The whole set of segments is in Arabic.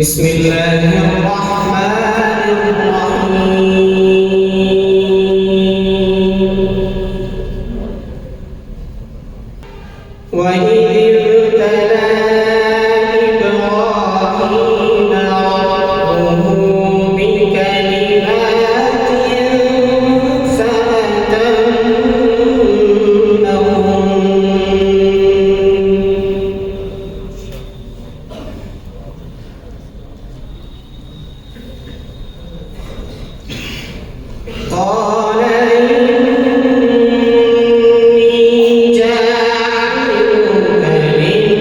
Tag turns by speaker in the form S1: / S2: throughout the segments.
S1: بسم الله الرحمن الرحيم وإذ ابتلى إبراهيم ربه بكلمات قال إني جاعلك للناس إماما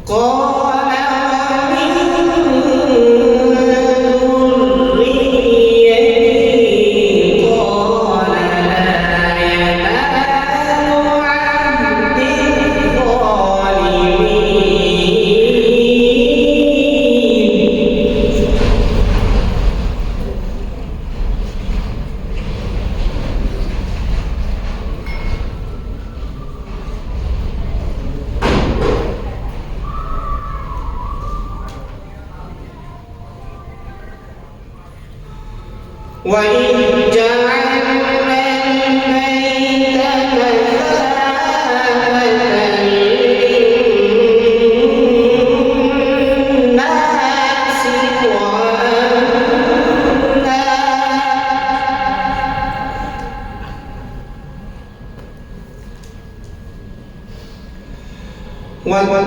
S1: قال وإذ جعلنا البيت مثابة للناس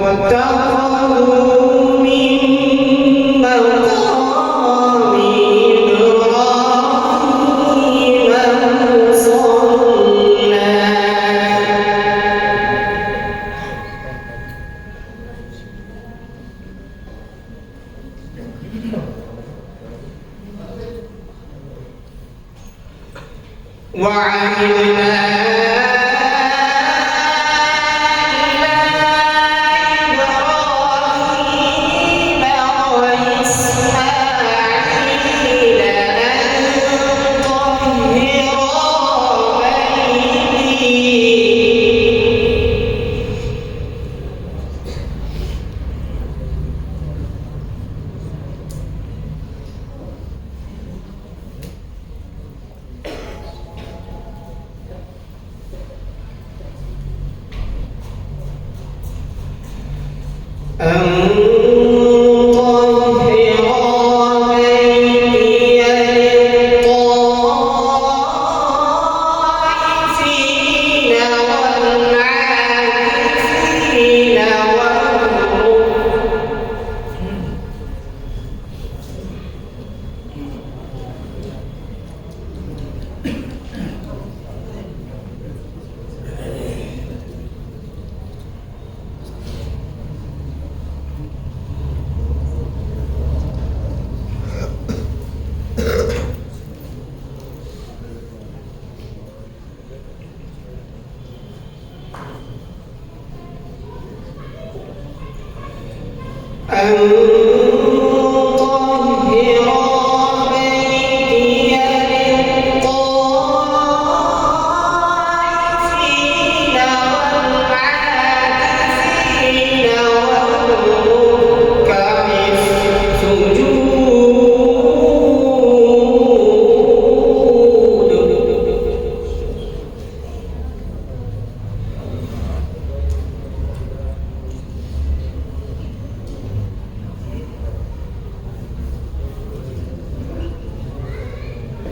S1: واتخذوا من مقام إبراهيم مصلى وعهدنا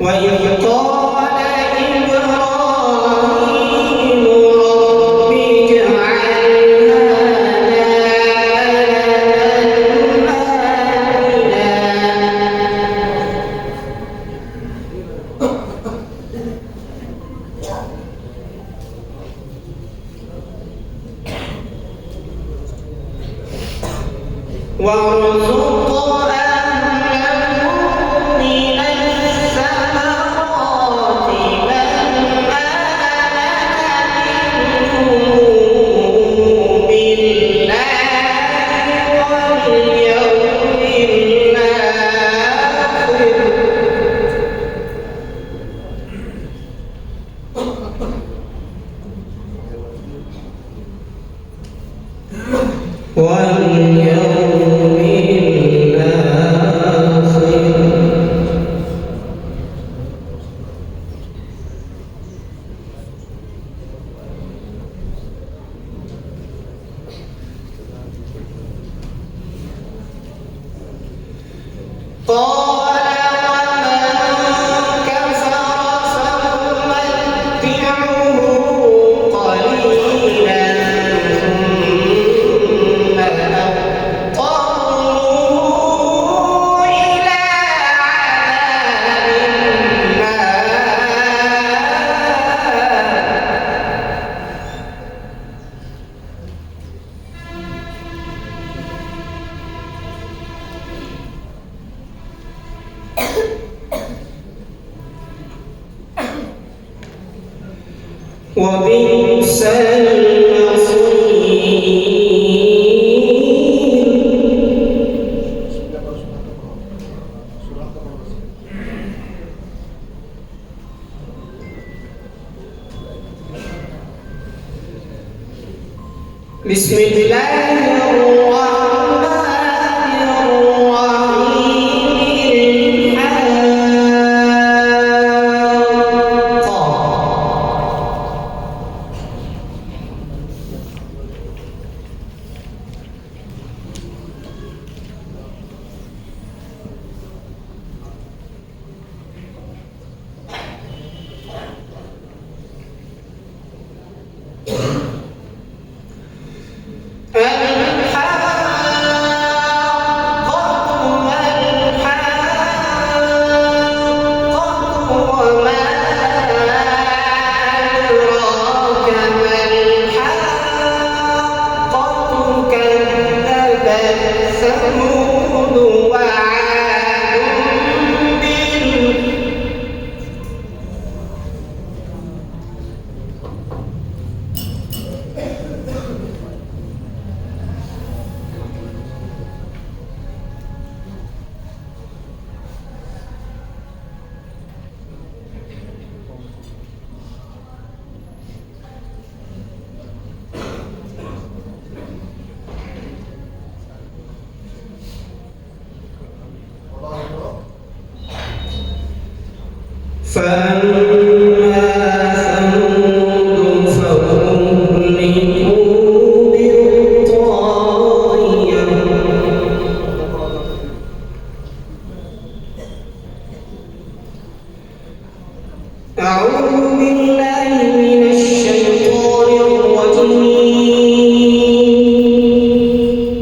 S1: وإذ قال إبراهيم رب اجعل وارزق أهله من الثمرات من آمن منهم بالله واليوم الآخر قال ومن كفر فأمتعه قليلا ثم أضطره إلى عذاب وبئس المصير. بسم الله الرحمن الرحيم. فأما ثمود فأهلكوا بالطاغية. أعوذ بالله من الشيطان الرجيم.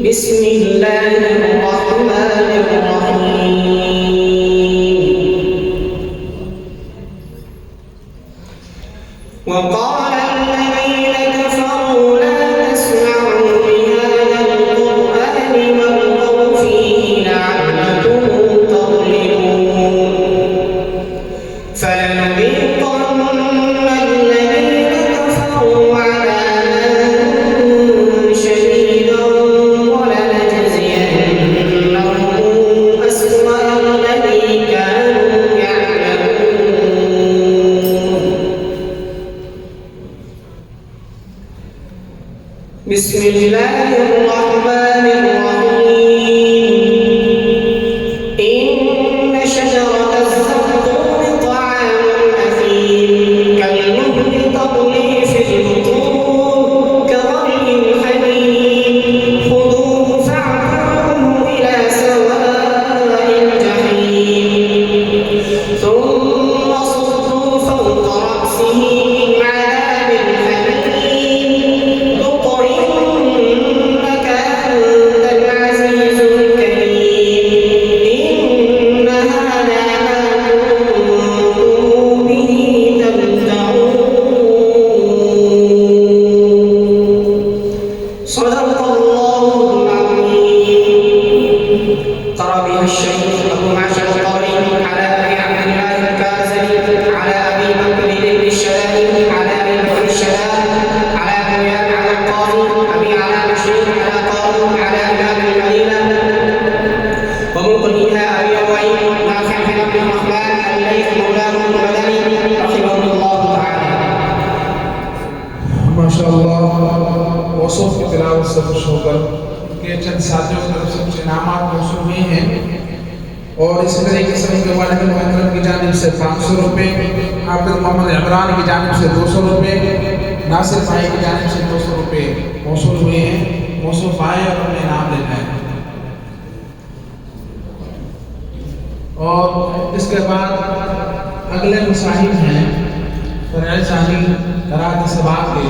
S1: بسم الله الرحمن الرحيم. وقال الذين كفروا لا تسمعوا لهذا القرآن والغوا فيه لعلكم تغلبون. فلنذيقن الذين كفروا عذابا شديدا ولنجزينهم أسوأ الذي كانوا يعملون. بسم الله الرحمن الرحيم. إن شجرة الزقوم طعام أثيم كالمهل تغلي في البطون كغلي الحميم خذوه فاعتلوه إلى سواء الجحيم ثم
S2: माशाअल्लाह मौसूफ की तिलावत से खुश होकर के चंद साथियों की तरफ से कुछ इनामात मौसूल हुए हैं। और इसी तरीके से उनके वालिद मोहतरम की जानिब से 500 रुपये, हाफिज मोहम्मद इमरान की जानिब से 200 रुपये, नासिर भाई की जानिब से 200 रुपये मौसूल हुए हैं। मौसूफ आए और उन्हें इनाम देना है। और इसके बाद अगले मुसाहिब हैं फरैल शाही कराची से बात के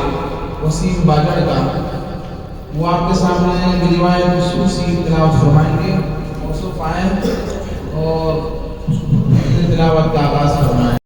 S2: वसीम बाजड़ का, वो आपके सामने रिवायत खुसूसी तिलावत फरमाएंगे। मौसूफ आए और तिलावत का आगाज़ फरमाएं।